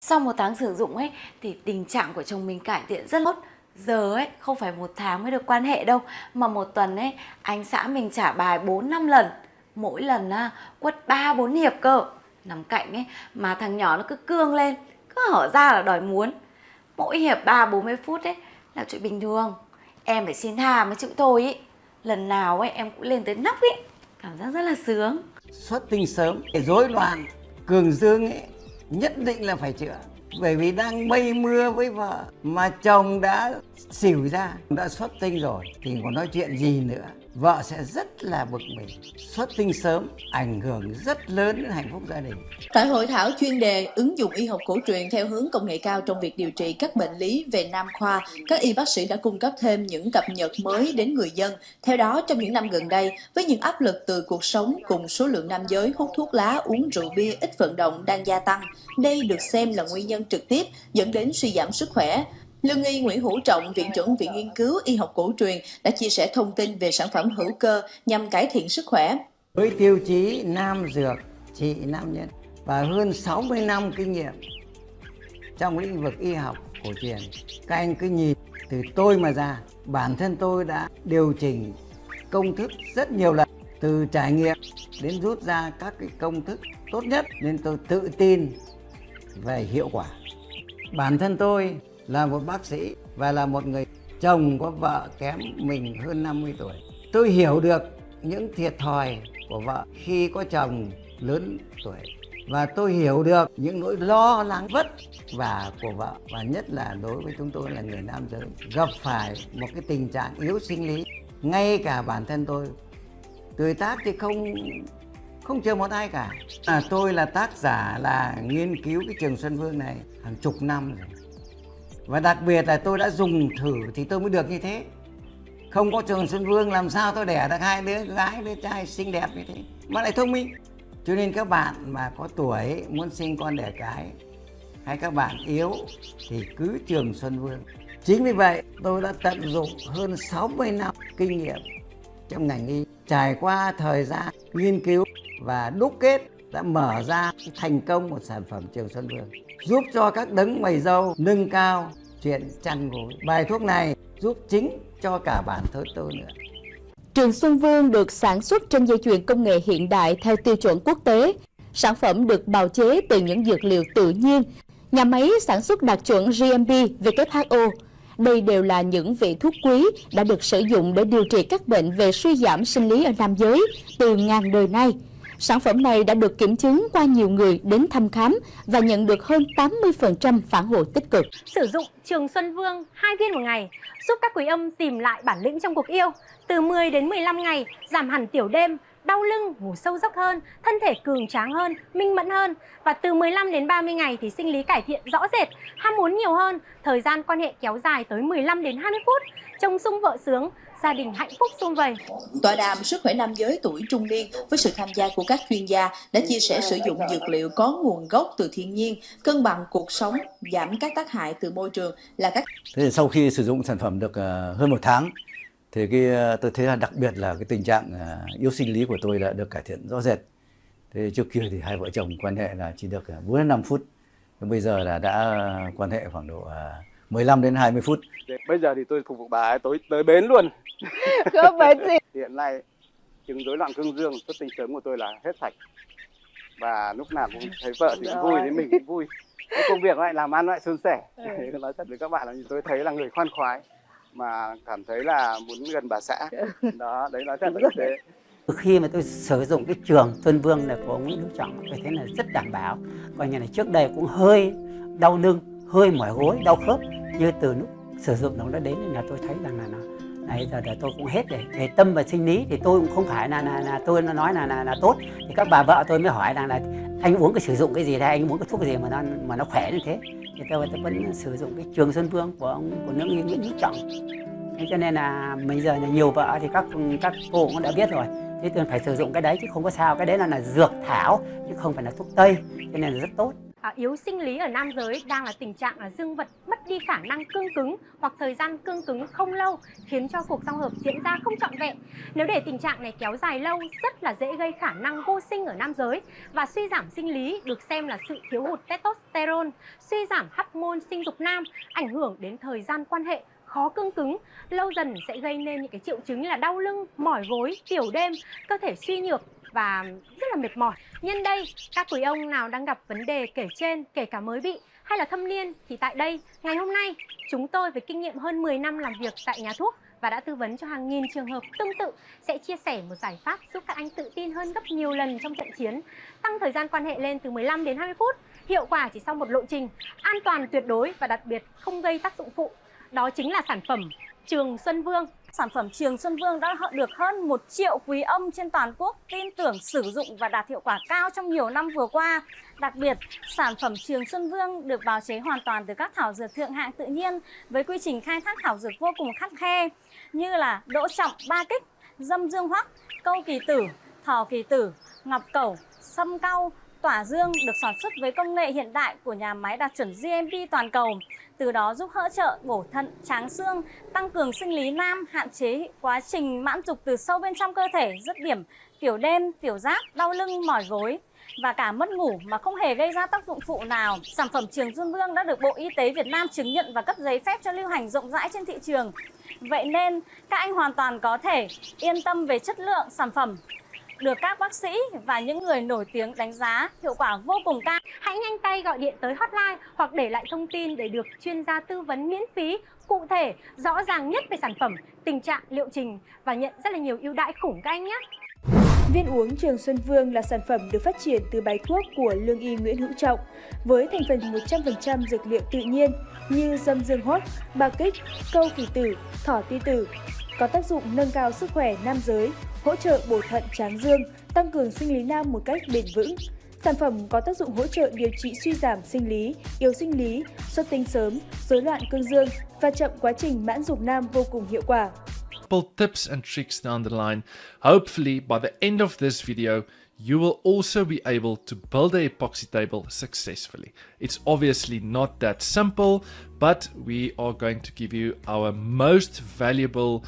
Sau 1 tháng sử dụng ấy thì tình trạng của chồng mình cải thiện rất tốt. Giờ ấy không phải 1 tháng mới được quan hệ đâu, mà 1 tuần ấy anh xã mình trả bài 4-5 lần. Mỗi lần quất 3-4 hiệp cơ. Nằm cạnh ấy mà thằng nhỏ nó cứ cương lên, cứ hở ra là đòi muốn. Mỗi hiệp 30-40 phút ấy là chuyện bình thường. Em phải xin tha mới chịu thôi ý. Lần nào ấy em cũng lên tới nóc ý. Cảm giác rất là sướng. Xuất tinh sớm, rối loạn cường dương ấy nhất định là phải chữa. Bởi vì đang mây mưa với vợ mà chồng đã xỉu ra, đã xuất tinh rồi thì còn nói chuyện gì nữa. Vợ sẽ rất là bực mình. Xuất tinh sớm ảnh hưởng rất lớn đến hạnh phúc gia đình. Tại hội thảo chuyên đề ứng dụng y học cổ truyền theo hướng công nghệ cao trong việc điều trị các bệnh lý về nam khoa, các y bác sĩ đã cung cấp thêm những cập nhật mới đến người dân. Theo đó, trong những năm gần đây, với những áp lực từ cuộc sống cùng số lượng nam giới hút thuốc lá, uống rượu bia, ít vận động đang gia tăng, đây được xem là nguyên nhân trực tiếp dẫn đến suy giảm sức khỏe. Lương y Nguyễn Hữu Trọng, Viện trưởng Viện Nghiên cứu Y học cổ truyền đã chia sẻ thông tin về sản phẩm hữu cơ nhằm cải thiện sức khỏe. Với tiêu chí nam dược trị nam nhân và hơn 60 năm kinh nghiệm trong lĩnh vực y học cổ truyền, các anh cứ nhìn từ tôi mà ra, bản thân tôi đã điều chỉnh công thức rất nhiều lần, từ trải nghiệm đến rút ra các cái công thức tốt nhất, nên tôi tự tin về hiệu quả. Bản thân tôi là một bác sĩ và là một người chồng có vợ kém mình hơn 50 tuổi. Tôi hiểu được những thiệt thòi của vợ khi có chồng lớn tuổi. Và tôi hiểu được những nỗi lo lắng vất vả của vợ. Và nhất là đối với chúng tôi là người nam giới, gặp phải một cái tình trạng yếu sinh lý. Ngay cả bản thân tôi, tuổi tác thì không chờ một ai cả. Tôi là tác giả là nghiên cứu cái Trường Xuân Vương này hàng chục năm rồi. Và đặc biệt là tôi đã dùng thử thì tôi mới được như thế. Không có Trường Xuân Vương làm sao tôi đẻ được 2 đứa gái, đứa trai xinh đẹp như thế, mà lại thông minh. Cho nên các bạn mà có tuổi muốn sinh con đẻ cái, hay các bạn yếu thì cứ Trường Xuân Vương. Chính vì vậy tôi đã tận dụng hơn 60 năm kinh nghiệm trong ngành y, trải qua thời gian nghiên cứu và đúc kết đã mở ra thành công một sản phẩm Trường Xuân Vương, giúp cho các đấng mày râu nâng cao chuyện chăn gối. Bài thuốc này giúp chính cho cả bản thân tôi nữa. Trường Xuân Vương được sản xuất trên dây chuyền công nghệ hiện đại theo tiêu chuẩn quốc tế. Sản phẩm được bào chế từ những dược liệu tự nhiên. Nhà máy sản xuất đạt chuẩn GMP WHO. Đây đều là những vị thuốc quý đã được sử dụng để điều trị các bệnh về suy giảm sinh lý ở nam giới từ ngàn đời nay. Sản phẩm này đã được kiểm chứng qua nhiều người đến thăm khám và nhận được hơn 80% phản hồi tích cực. Sử dụng Trường Xuân Vương 2 viên một ngày giúp các quý ông tìm lại bản lĩnh trong cuộc yêu. Từ 10 đến 15 ngày giảm hẳn tiểu đêm, đau lưng, ngủ sâu giấc hơn, thân thể cường tráng hơn, minh mẫn hơn. Và từ 15 đến 30 ngày thì sinh lý cải thiện rõ rệt, ham muốn nhiều hơn, thời gian quan hệ kéo dài tới 15 đến 20 phút, chồng sung vợ sướng, gia đình hạnh phúc sum vầy. Tọa đàm sức khỏe nam giới tuổi trung niên với sự tham gia của các chuyên gia đã chia sẻ sử dụng dược liệu có nguồn gốc từ thiên nhiên, cân bằng cuộc sống, giảm các tác hại từ môi trường là các. Thế thì sau khi sử dụng sản phẩm được hơn 1 tháng thì tôi thấy là đặc biệt là cái tình trạng yếu sinh lý của tôi đã được cải thiện rõ rệt. Thế trước kia thì hai vợ chồng quan hệ là chỉ được 4-5 phút, nhưng bây giờ là đã quan hệ khoảng độ 15 đến 20 phút. Bây giờ thì tôi phục vụ bà ấy tới bến luôn. Không bến gì. Hiện nay chứng rối loạn cương dương xuất tinh sớm của tôi là hết sạch. Và lúc nào cũng thấy vợ thì cũng vui, thấy mình cũng vui. Cái công việc lại làm ăn lại suôn sẻ. Nói thật với các bạn là tôi thấy là người khoan khoái mà cảm thấy là muốn gần bà xã. Đó, đấy nói thật là thế. Khi mà tôi sử dụng cái Trường Xuân Vương này của ông Nguyễn Hữu Trọng, tôi thấy là rất đảm bảo. Coi như là trước đây cũng hơi đau lưng, hơi mỏi gối, đau khớp, như từ lúc sử dụng nó đến là tôi thấy rằng là bây giờ tôi cũng hết rồi. Về tâm và sinh lý thì tôi cũng không phải là tôi nói là tốt. Thì các bà vợ tôi mới hỏi rằng là anh uống cái sử dụng cái gì đây, anh uống cái thuốc gì mà nó khỏe như thế. Thì tôi vẫn sử dụng cái Trường Xuân Vương của nước Nguyễn Hữu Trọng. Thế cho nên là bây giờ là nhiều vợ thì các cô cũng đã biết rồi. Thế tôi phải sử dụng cái đấy chứ không có sao. Cái đấy là dược thảo chứ không phải là thuốc tây, cho nên là rất tốt. Yếu sinh lý ở nam giới đang là tình trạng là dương vật mất đi khả năng cương cứng hoặc thời gian cương cứng không lâu, khiến cho cuộc giao hợp diễn ra không trọn vẹn. Nếu để tình trạng này kéo dài lâu, rất là dễ gây khả năng vô sinh ở nam giới. Và suy giảm sinh lý được xem là sự thiếu hụt testosterone, suy giảm hormone sinh dục nam, ảnh hưởng đến thời gian quan hệ, khó cương cứng, lâu dần sẽ gây nên những cái triệu chứng là đau lưng, mỏi gối, tiểu đêm, cơ thể suy nhược và rất là mệt mỏi. Nhân đây, các quý ông nào đang gặp vấn đề kể trên, kể cả mới bị hay là thâm niên, thì tại đây, ngày hôm nay, chúng tôi với kinh nghiệm hơn 10 năm làm việc tại nhà thuốc và đã tư vấn cho hàng nghìn trường hợp tương tự sẽ chia sẻ một giải pháp giúp các anh tự tin hơn gấp nhiều lần trong trận chiến, tăng thời gian quan hệ lên từ 15 đến 20 phút, hiệu quả chỉ sau một lộ trình, an toàn tuyệt đối và đặc biệt không gây tác dụng phụ. Đó chính là sản phẩm Trường Xuân Vương. Sản phẩm Trường Xuân Vương đã được hơn 1 triệu quý ông trên toàn quốc tin tưởng sử dụng và đạt hiệu quả cao trong nhiều năm vừa qua. Đặc biệt, sản phẩm Trường Xuân Vương được bào chế hoàn toàn từ các thảo dược thượng hạng tự nhiên với quy trình khai thác thảo dược vô cùng khắt khe như là đỗ trọng, ba kích, dâm dương hoắc, câu kỳ tử, thỏ kỳ tử, ngọc cẩu, sâm cau, tỏa dương được sản xuất với công nghệ hiện đại của nhà máy đạt chuẩn GMP toàn cầu. Từ đó giúp hỗ trợ bổ thận, tráng xương, tăng cường sinh lý nam, hạn chế quá trình mãn dục từ sâu bên trong cơ thể, dứt điểm tiểu đêm, tiểu giác, đau lưng, mỏi gối và cả mất ngủ mà không hề gây ra tác dụng phụ nào. Sản phẩm Trường Xuân Vương đã được Bộ Y tế Việt Nam chứng nhận và cấp giấy phép cho lưu hành rộng rãi trên thị trường. Vậy nên các anh hoàn toàn có thể yên tâm về chất lượng sản phẩm, được các bác sĩ và những người nổi tiếng đánh giá hiệu quả vô cùng cao. Hãy nhanh tay gọi điện tới hotline hoặc để lại thông tin để được chuyên gia tư vấn miễn phí, cụ thể, rõ ràng nhất về sản phẩm, tình trạng, liệu trình và nhận rất là nhiều ưu đãi khủng các anh nhé. Viên uống Trường Xuân Vương là sản phẩm được phát triển từ bài thuốc của lương y Nguyễn Hữu Trọng với thành phần 100% dược liệu tự nhiên như dâm dương hoắc, ba kích, câu kỳ tử, thỏ ti tử, có tác dụng nâng cao sức khỏe nam giới, hỗ trợ bổ thận tráng dương, tăng cường sinh lý nam một cách bền vững. Sản phẩm có tác dụng hỗ trợ điều trị suy giảm sinh lý, yếu sinh lý, xuất tinh sớm, rối loạn cương dương và chậm quá trình mãn dục nam vô cùng hiệu quả. Tips and tricks down the line. Hopefully, by the end of this video, you will also be able to build a epoxy table successfully. It's obviously not that simple, but we are going to give you our most valuable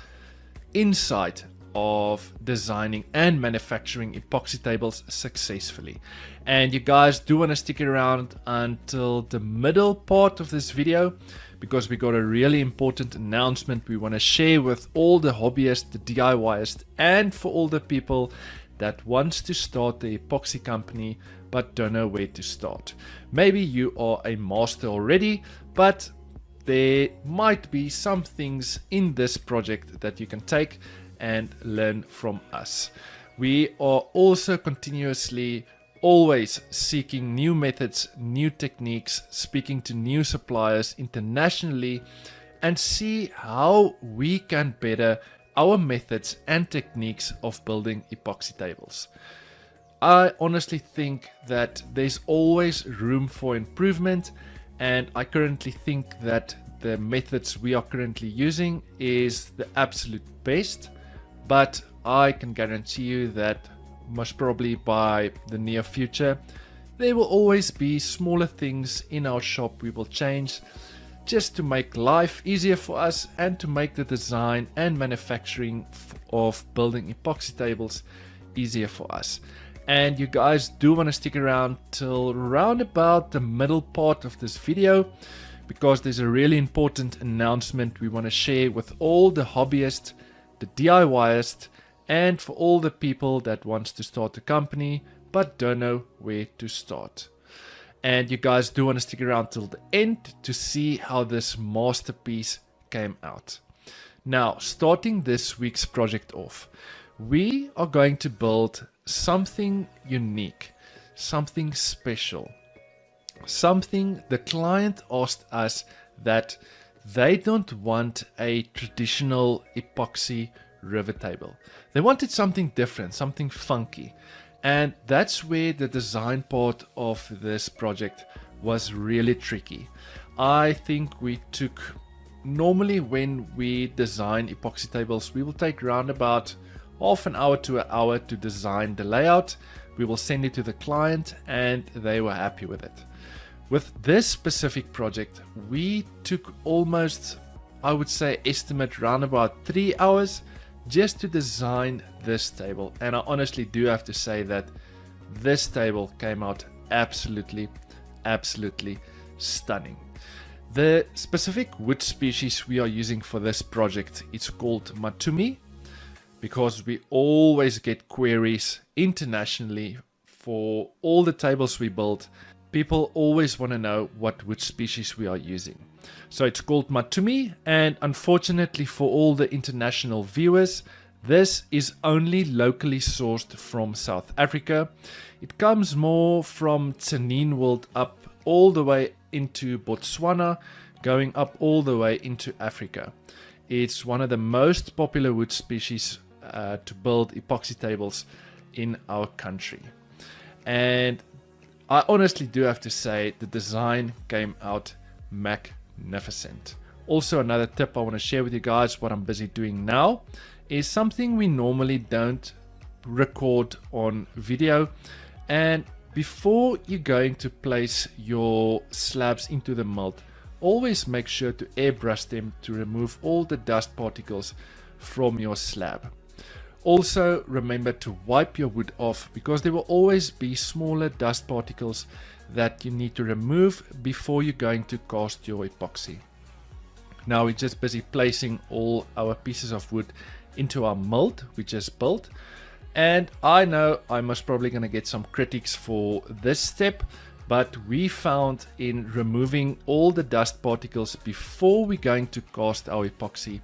insight of designing and manufacturing epoxy tables successfully. And you guys do want to stick around until the middle part of this video, because we got a really important announcement we want to share with all the hobbyists, the DIYists, and for all the people that wants to start the epoxy company but don't know where to start. Maybe you are a master already, but there might be some things in this project that you can take and learn from us. We are also continuously always seeking new methods, new techniques, speaking to new suppliers internationally, and see how we can better our methods and techniques of building epoxy tables. I honestly think that there's always room for improvement, and I currently think that the methods we are currently using is the absolute best, but I can guarantee you that most probably by the near future there will always be smaller things in our shop we will change, just to make life easier for us and to make the design and manufacturing of building epoxy tables easier for us. And you guys do want to stick around till around about the middle part of this video, because there's a really important announcement we want to share with all the hobbyists, the DIYists, and for all the people that wants to start a company but don't know where to start. And you guys do want to stick around till the end to see how this masterpiece came out. Now, starting this week's project off, we are going to build something unique, something special, something the client asked us that they don't want a traditional epoxy river table. They wanted something different, something funky. And that's where the design part of this project was really tricky. I think we took, normally when we design epoxy tables, we will take around about half an hour to an hour to design the layout. We will send it to the client and they were happy with it. With this specific project, we took almost, I would say, estimate around about 3 hours just to design this table. And I honestly do have to say that this table came out absolutely stunning. The specific wood species we are using for this project is called Matumi, because we always get queries internationally for all the tables we build. People always want to know what wood species we are using. So it's called Matumi, and unfortunately for all the international viewers, this is only locally sourced from South Africa. It comes more from Tsenin World up all the way into Botswana, going up all the way into Africa. It's one of the most popular wood species to build epoxy tables in our country. And I honestly do have to say the design came out magnificent. Also, another tip I want to share with you guys, what I'm busy doing now, is something we normally don't record on video. And before you're going to place your slabs into the mold, always make sure to airbrush them to remove all the dust particles from your slab. Also remember to wipe your wood off, because there will always be smaller dust particles that you need to remove before you're going to cast your epoxy. Now we're just busy placing all our pieces of wood into our mold we just built. And I know I'm most probably going to get some critics for this step, but we found in removing all the dust particles before we're going to cast our epoxy,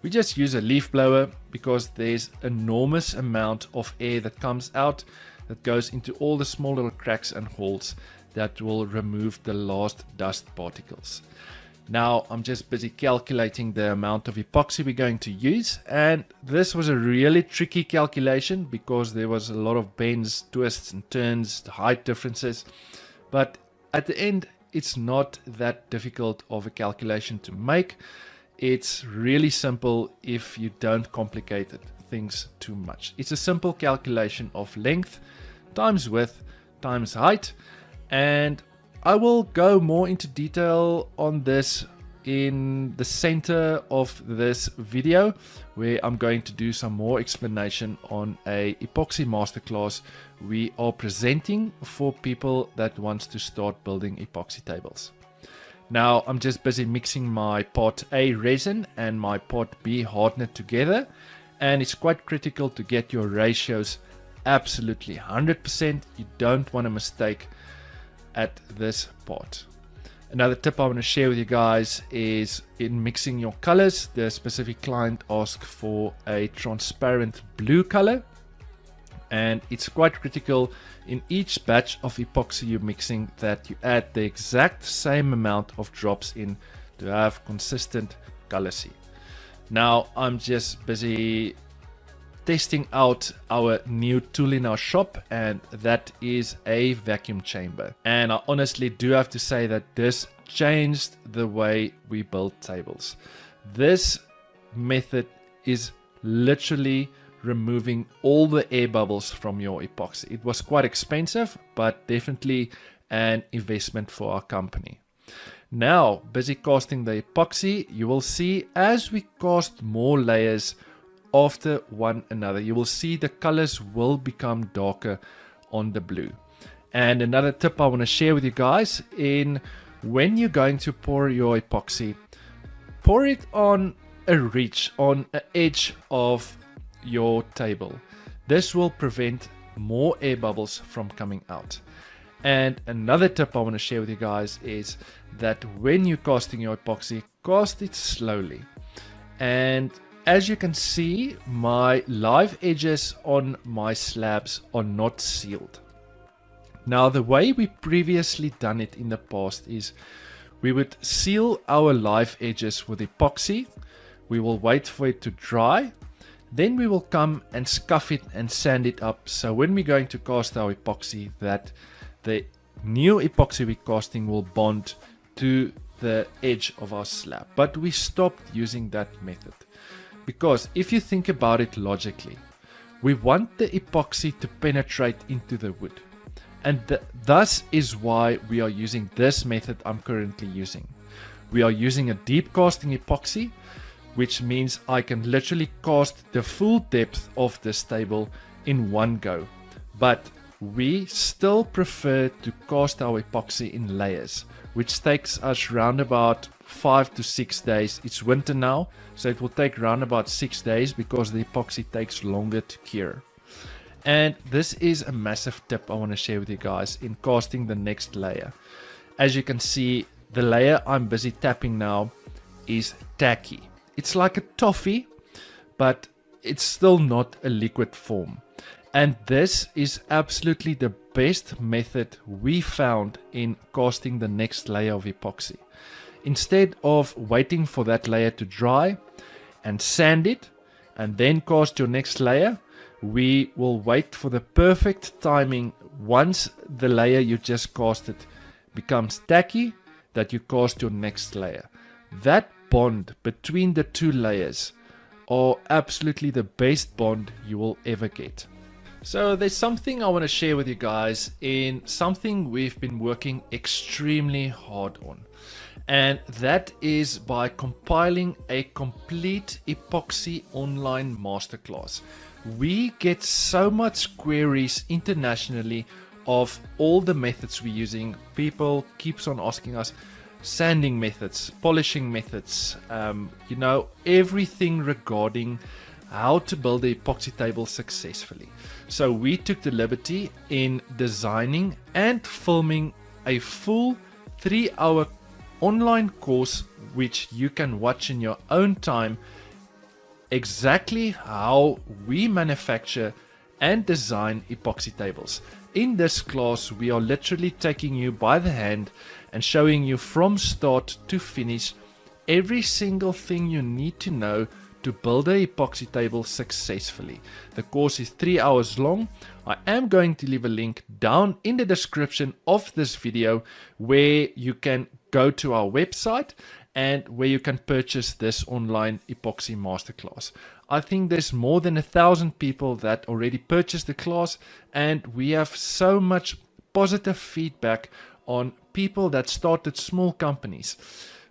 we just use a leaf blower, because there's enormous amount of air that comes out that goes into all the small little cracks and holes that will remove the last dust particles. Now I'm just busy calculating the amount of epoxy we're going to use, and this was a really tricky calculation because there was a lot of bends, twists and turns, height differences, but at the end it's not that difficult of a calculation to make. It's really simple if you don't complicate things too much. It's a simple calculation of length times width times height, and I will go more into detail on this in the center of this video, where I'm going to do some more explanation on a epoxy masterclass we are presenting for people that wants to start building epoxy tables. Now I'm just busy mixing my part A resin and my part B hardener together, and it's quite critical to get your ratios absolutely 100%. You don't want a mistake at this part. Another tip I want to share with you guys is in mixing your colors. The specific client asked for a transparent blue color, and it's quite critical in each batch of epoxy you're mixing that you add the exact same amount of drops in to have consistent color scheme. Now I'm just busy testing out our new tool in our shop, and that is a vacuum chamber. And I honestly do have to say that this changed the way we build tables. This method is literally removing all the air bubbles from your epoxy. It was quite expensive, but definitely an investment for our company. Now, busy casting the epoxy, you will see as we cast more layers after one another, you will see the colors will become darker on the blue. And another tip I want to share with you guys, in when you're going to pour your epoxy, pour it on a ridge, on an edge of your table. This will prevent more air bubbles from coming out. And another tip I want to share with you guys is that when you're casting your epoxy, cast it slowly. And as you can see, my live edges on my slabs are not sealed. Now, the way we previously done it in the past is we would seal our live edges with epoxy. We will wait for it to dry. Then we will come and scuff it and sand it up. So when we're going to cast our epoxy, that the new epoxy we're casting will bond to the edge of our slab. But we stopped using that method, because if you think about it logically, we want the epoxy to penetrate into the wood. And thus is why we are using this method I'm currently using. We are using a deep casting epoxy, which means I can literally cast the full depth of this table in one go. But we still prefer to cast our epoxy in layers, which takes us round about 5 to 6 days. It's winter now, so it will take round about 6 days because the epoxy takes longer to cure. And this is a massive tip I want to share with you guys in casting the next layer. As you can see, the layer I'm busy tapping now is tacky. It's like a toffee, but it's still not a liquid form. And this is absolutely the best method we found in casting the next layer of epoxy. Instead of waiting for that layer to dry and sand it and then cast your next layer, we will wait for the perfect timing once the layer you just casted becomes tacky that you cast your next layer. That bond between the two layers are absolutely the best bond you will ever get. So there's something I want to share with you guys in something we've been working extremely hard on. And that is by compiling a complete epoxy online masterclass. We get so much queries internationally of all the methods we're using. People keeps on asking us sanding methods, polishing methods, everything regarding how to build the epoxy table successfully. So we took the liberty in designing and filming a full 3-hour online course which you can watch in your own time, exactly how we manufacture and design epoxy tables. In this class, we are literally taking you by the hand and showing you from start to finish every single thing you need to know to build a epoxy table successfully. The course is 3 hours long. I am going to leave a link down in the description of this video where you can go to our website and where you can purchase this online epoxy masterclass. I think there's more than 1,000 people that already purchased the class, and we have so much positive feedback on people that started small companies.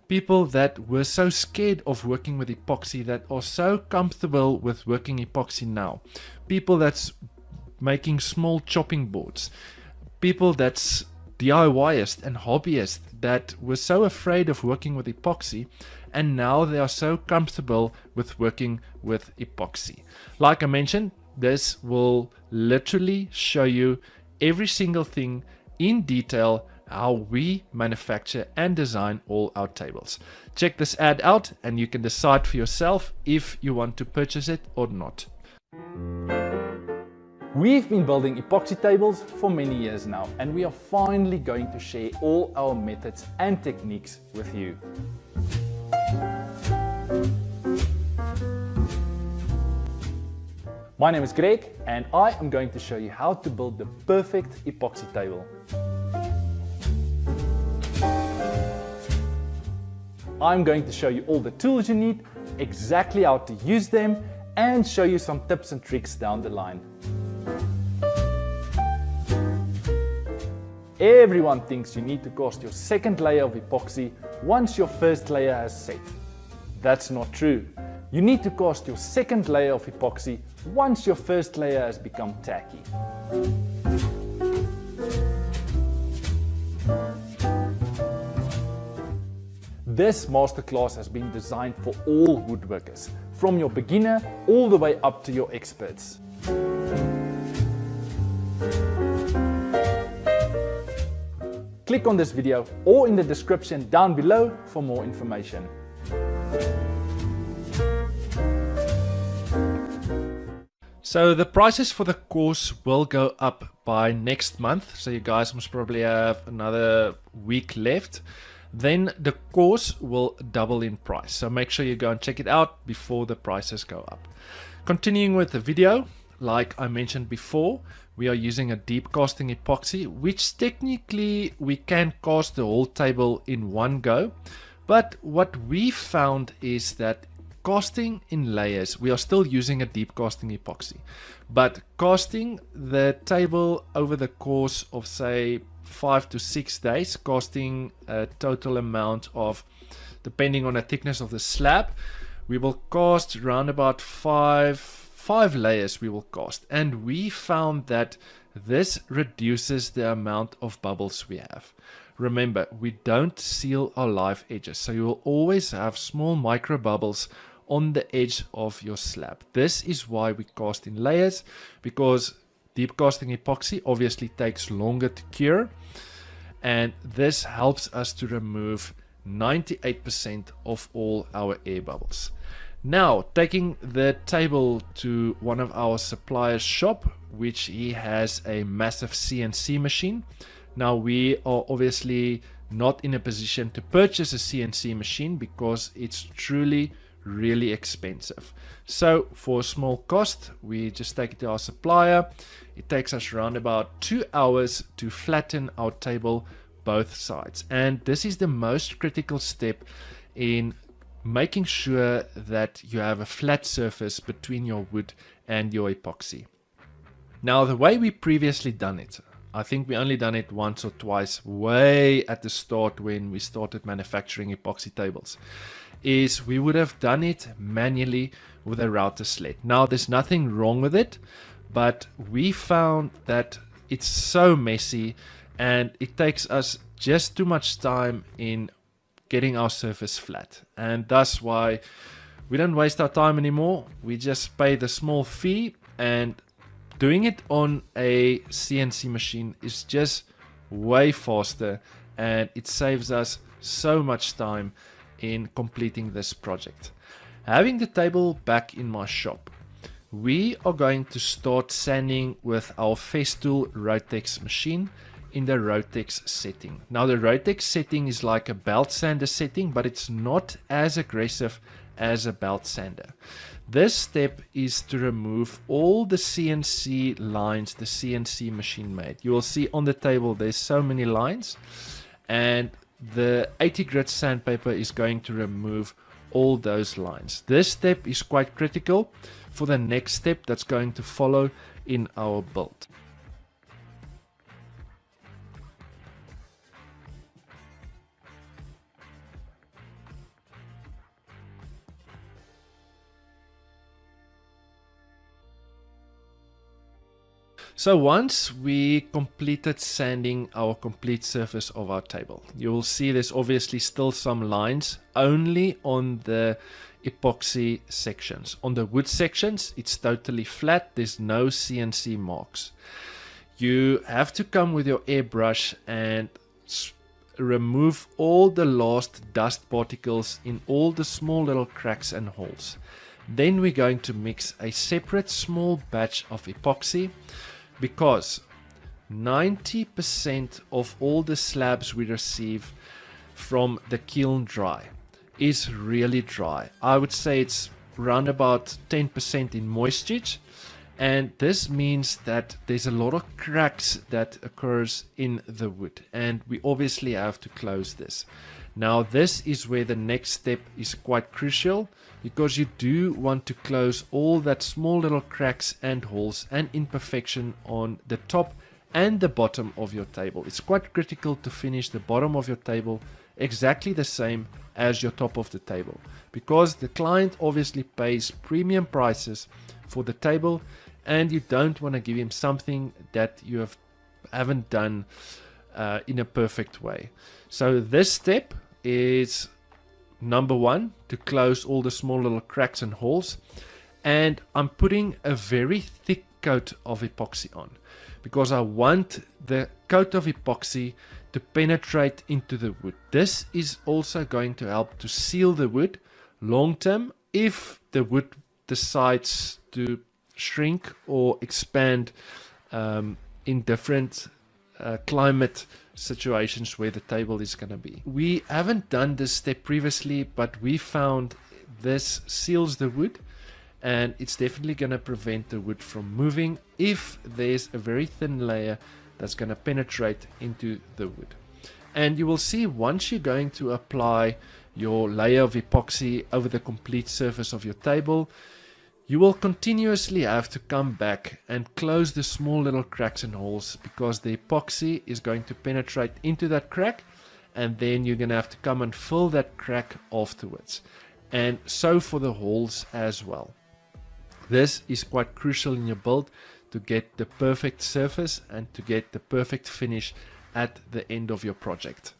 People that were so scared of working with epoxy that are so comfortable with working epoxy now. People that's making small chopping boards. People that's DIYists and hobbyists that were so afraid of working with epoxy, and now they are so comfortable with working with epoxy. Like I mentioned, this will literally show you every single thing in detail, how we manufacture and design all our tables. Check this ad out and you can decide for yourself if you want to purchase it or not. We've been building epoxy tables for many years now, and we are finally going to share all our methods and techniques with you. My name is Greg, and I am going to show you how to build the perfect epoxy table. I'm going to show you all the tools you need, exactly how to use them, and show you some tips and tricks down the line. Everyone thinks you need to cast your second layer of epoxy once your first layer has set. That's not true. You need to cast your second layer of epoxy once your first layer has become tacky. This masterclass has been designed for all woodworkers, from your beginner all the way up to your experts. Click on this video or in the description down below for more information. So the prices for the course will go up by next month, so you guys must probably have another week left. Then the course will double in price, so make sure you go and check it out before the prices go up. Continuing with the video, like I mentioned before, we are using a deep casting epoxy, which technically we can cast the whole table in one go. But what we found is that casting in layers, we are still using a deep casting epoxy, but casting the table over the course of say 5 to 6 days, casting a total amount of, depending on the thickness of the slab, we will cast around about five layers we will cast, and we found that this reduces the amount of bubbles we have. Remember, we don't seal our live edges, so you will always have small micro bubbles on the edge of your slab. This is why we cast in layers, because deep casting epoxy obviously takes longer to cure, and this helps us to remove 98% of all our air bubbles. Now, taking the table to one of our suppliers' shop, which he has a massive CNC machine. Now, we are obviously not in a position to purchase a CNC machine because it's truly really expensive. So for a small cost, we just take it to our supplier. It takes us around about 2 hours to flatten our table both sides. And this is the most critical step in making sure that you have a flat surface between your wood and your epoxy. Now, the way we previously done it, I think we only done it once or twice way at the start when we started manufacturing epoxy tables, is we would have done it manually with a router sled. Now, there's nothing wrong with it, but we found that it's so messy and it takes us just too much time in getting our surface flat, and that's why we don't waste our time anymore. We just pay the small fee, and doing it on a CNC machine is just way faster, and it saves us so much time in completing this project. Having the table back in my shop, we are going to start sanding with our Festool Rotex machine in the Rotex setting. Now, the Rotex setting is like a belt sander setting, but it's not as aggressive as a belt sander. This step is to remove all the CNC lines the CNC machine made. You will see on the table there's so many lines, and the 80 grit sandpaper is going to remove all those lines. This step is quite critical for the next step that's going to follow in our build. So once we completed sanding our complete surface of our table, you will see there's obviously still some lines only on the epoxy sections. On the wood sections, it's totally flat. There's no CNC marks. You have to come with your airbrush and remove all the last dust particles in all the small little cracks and holes. Then we're going to mix a separate small batch of epoxy, because 90% of all the slabs we receive from the kiln dry is really dry. I would say it's around about 10% in moisture, and this means that there's a lot of cracks that occurs in the wood, and we obviously have to close this. Now, this is where the next step is quite crucial, because you do want to close all that small little cracks and holes and imperfection on the top and the bottom of your table. It's quite critical to finish the bottom of your table exactly the same as your top of the table, because the client obviously pays premium prices for the table, and you don't want to give him something that you haven't done in a perfect way. So this step is number one, to close all the small little cracks and holes. And I'm putting a very thick coat of epoxy on, because I want the coat of epoxy to penetrate into the wood. This is also going to help to seal the wood long term if the wood decides to shrink or expand in different climate situations where the table is going to be. We haven't done this step previously, but we found this seals the wood, and it's definitely going to prevent the wood from moving if there's a very thin layer that's going to penetrate into the wood. And you will see once you're going to apply your layer of epoxy over the complete surface of your table, you will continuously have to come back and close the small little cracks and holes, because the epoxy is going to penetrate into that crack, and then you're going to have to come and fill that crack afterwards. And so for the holes as well. This is quite crucial in your build to get the perfect surface and to get the perfect finish at the end of your project.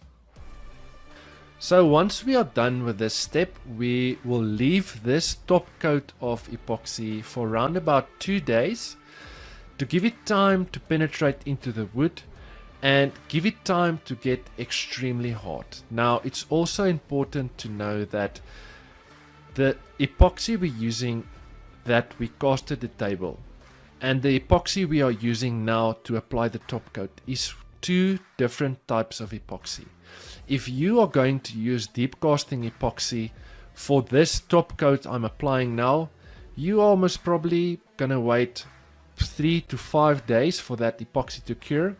So once we are done with this step, we will leave this top coat of epoxy for around about 2 days to give it time to penetrate into the wood and give it time to get extremely hard. Now, it's also important to know that the epoxy we're using, that we casted the table, and the epoxy we are using now to apply the top coat is 2 different types of epoxy. If you are going to use deep casting epoxy for this top coat I'm applying now, you are most probably gonna wait 3 to 5 days for that epoxy to cure,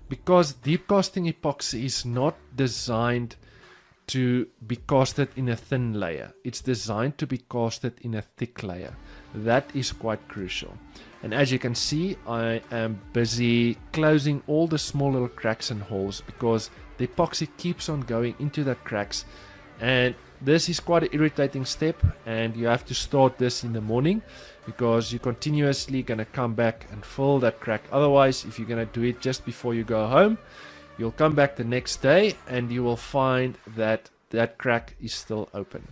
because deep casting epoxy is not designed to be casted in a thin layer. It's designed to be casted in a thick layer. That is quite crucial. And as you can see, I am busy closing all the small little cracks and holes, because the epoxy keeps on going into the cracks, and this is quite an irritating step, and you have to start this in the morning, because you're continuously going to come back and fill that crack. Otherwise, if you're going to do it just before you go home, you'll come back the next day and you will find that that crack is still open.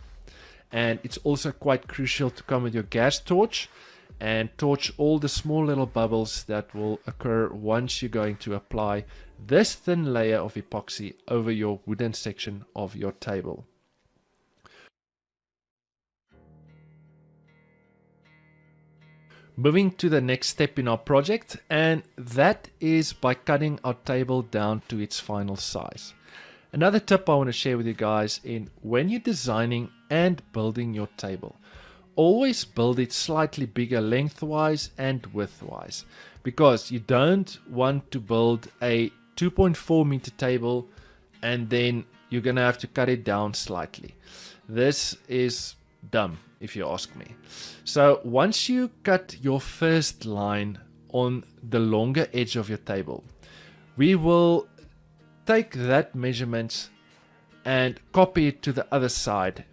And it's also quite crucial to come with your gas torch and torch all the small little bubbles that will occur once you're going to apply this thin layer of epoxy over your wooden section of your table. Moving to the next step in our project, and that is by cutting our table down to its final size. Another tip I want to share with you guys in when you're designing and building your table, always build it slightly bigger lengthwise and widthwise, because you don't want to build a 2.4 meter table and then you're gonna have to cut it down slightly. This is dumb, if you ask me. So once you cut your first line on the longer edge of your table, we will take that measurements and copy it to the other side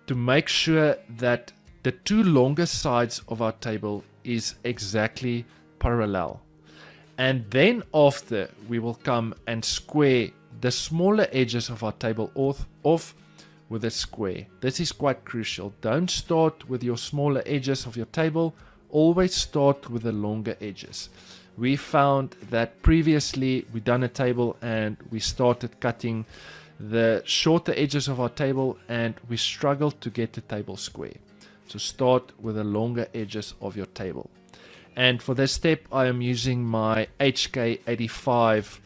to make sure that the 2 longer sides of our table is exactly parallel. And then after, we will come and square the smaller edges of our table off with a square. This is quite crucial. Don't start with your smaller edges of your table. Always start with the longer edges. We found that previously we done a table and we started cutting the shorter edges of our table and we struggled to get the table square. So start with the longer edges of your table. And for this step, I am using my HK85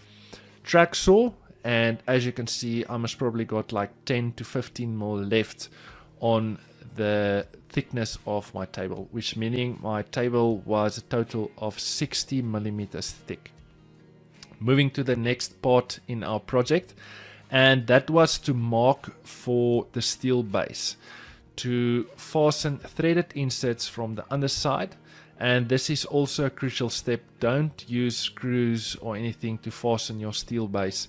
track saw, and as you can see, I must probably got like 10 to 15 more left on the thickness of my table, which meaning my table was a total of 60 millimeters thick. Moving to the next part in our project, and that was to mark for the steel base, to fasten threaded inserts from the underside. And this is also a crucial step. Don't use screws or anything to fasten your steel base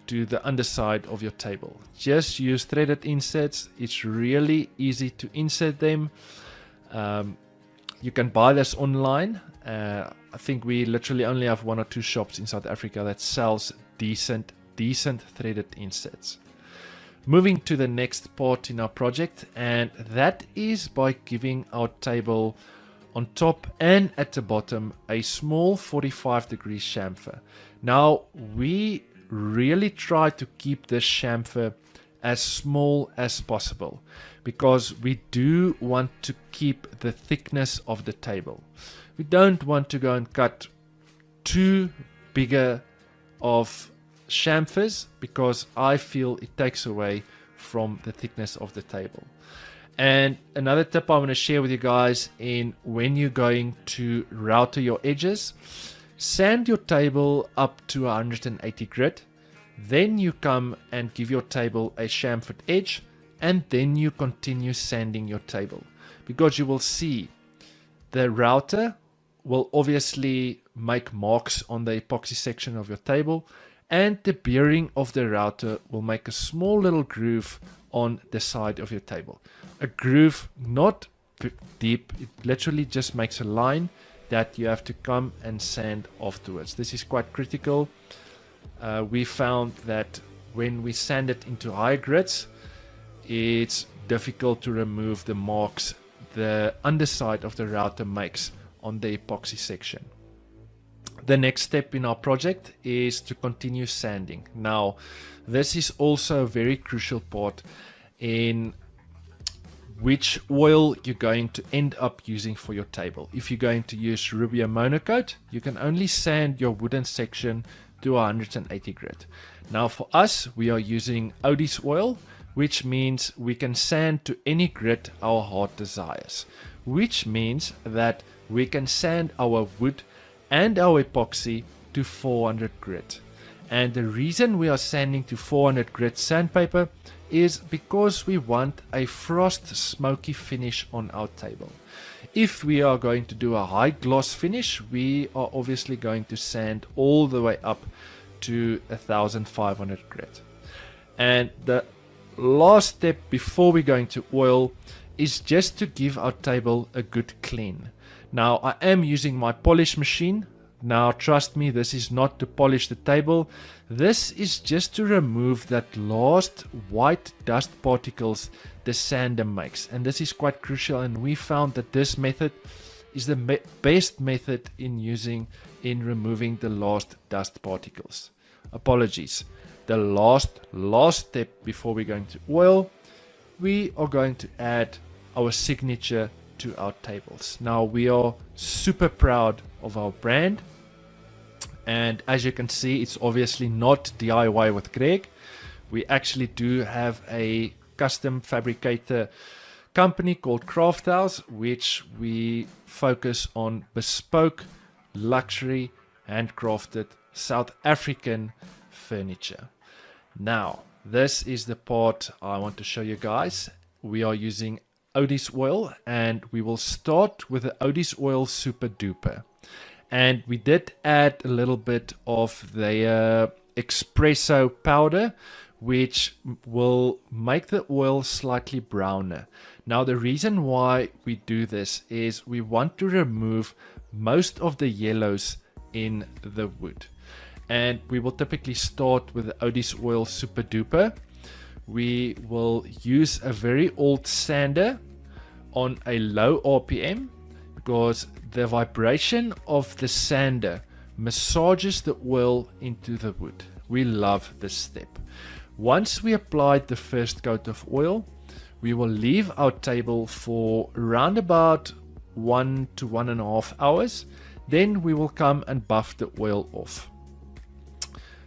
to the underside of your table. Just use threaded inserts. It's really easy to insert them. You can buy this online. I think we literally only have 1 or 2 shops in South Africa that sells decent threaded inserts. Moving to the next part in our project, and that is by giving our table on top and at the bottom a small 45-degree chamfer. Now we really try to keep this chamfer as small as possible, because we do want to keep the thickness of the table. We don't want to go and cut too bigger of chamfers, because I feel it takes away from the thickness of the table. And another tip I want to share with you guys in when you're going to router your edges, sand your table up to 180 grit Then you come and give your table a chamfered edge, and then you continue sanding your table, because you will see the router will obviously make marks on the epoxy section of your table, and the bearing of the router will make a small little groove on the side of your table. A groove not deep, it literally just makes a line that you have to come and sand afterwards. This is quite critical. We found that when we sand it into high grits, it's difficult to remove the marks the underside of the router makes on the epoxy section. The next step in our project is to continue sanding. Now, this is also a very crucial part in which oil you're going to end up using for your table. If you're going to use Rubio Monocoat, you can only sand your wooden section to 180 grit. Now for us, we are using Odie's oil, which means we can sand to any grit our heart desires, which means that we can sand our wood and our epoxy to 400 grit. And the reason we are sanding to 400 grit sandpaper is because we want a frost smoky finish on our table. If we are going to do a high gloss finish, we are obviously going to sand all the way up to 1500 grit. And the last step before we go into oil is just to give our table a good clean. Now I am using my polish machine. Now trust me, this is not to polish the table. This is just to remove that last white dust particles the sander makes. And this is quite crucial, and we found that this method is the best method in removing the last dust particles. Apologies. The last step before we go into oil, we are going to add our signature to our tables. Now we are super proud of our brand, and as you can see, it's obviously not DIY with Greg. We actually do have a custom fabricator company called Craft House, which we focus on bespoke, luxury, handcrafted South African furniture. Now this is the part I want to show you guys. We are using Odie's oil, and we will start with the Odie's oil Super Duper. And we did add a little bit of the espresso powder, which will make the oil slightly browner. Now the reason why we do this is we want to remove most of the yellows in the wood. And we will typically start with the Odie's oil Super Duper. We will use a very old sander on a low RPM, because the vibration of the sander massages the oil into the wood. We love this step. Once we applied the first coat of oil, we will leave our table for around about 1 to 1.5 hours. Then we will come and buff the oil off.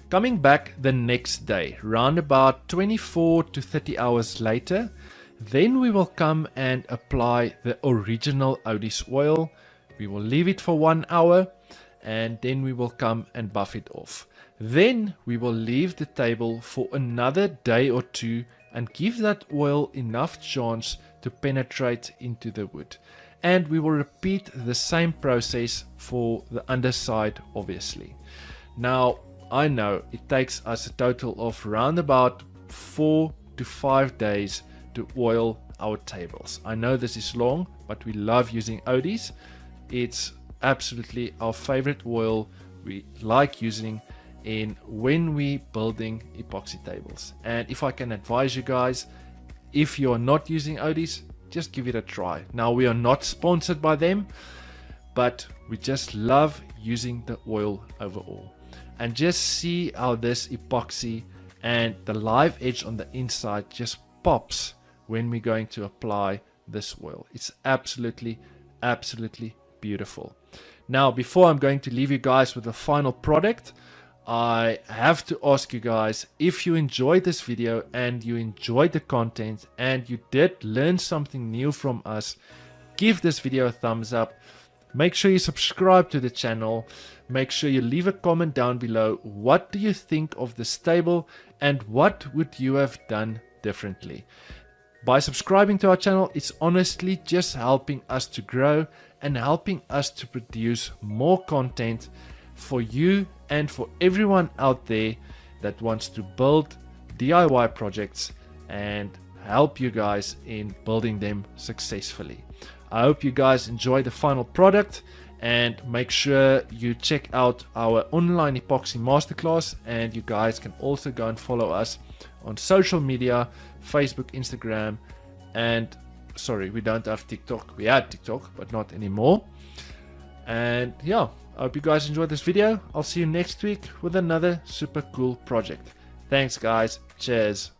Coming back the next day, round about 24 to 30 hours later, then we will come and apply the original Odie's oil. We will leave it for 1 hour, and then we will come and buff it off. Then we will leave the table for another day or two and give that oil enough chance to penetrate into the wood. And we will repeat the same process for the underside, obviously. Now, I know it takes us a total of around about 4 to 5 days to oil our tables. I know this is long, but we love using Odie's. It's absolutely our favorite oil we like using when we building epoxy tables. And if I can advise you guys, if you are not using Odie's, just give it a try. Now, we are not sponsored by them, but we just love using the oil overall. And just see how this epoxy and the live edge on the inside just pops when we're going to apply this oil. It's absolutely beautiful. Now, before I'm going to leave you guys with the final product, I have to ask you guys, if you enjoyed this video and you enjoyed the content and you did learn something new from us, give this video a thumbs up. Make sure you subscribe to the channel. make sure you leave a comment down below. What do you think of this table and what would you have done differently? By subscribing to our channel, it's honestly just helping us to grow and helping us to produce more content for you and for everyone out there that wants to build DIY projects and help you guys in building them successfully. I hope you guys enjoy the final product, and make sure you check out our online epoxy masterclass, and you guys can also go and follow us on social media, Facebook, Instagram, and sorry, we don't have TikTok. We had TikTok, but not anymore. And yeah, I hope you guys enjoyed this video. I'll see you next week with another super cool project. Thanks guys. Cheers.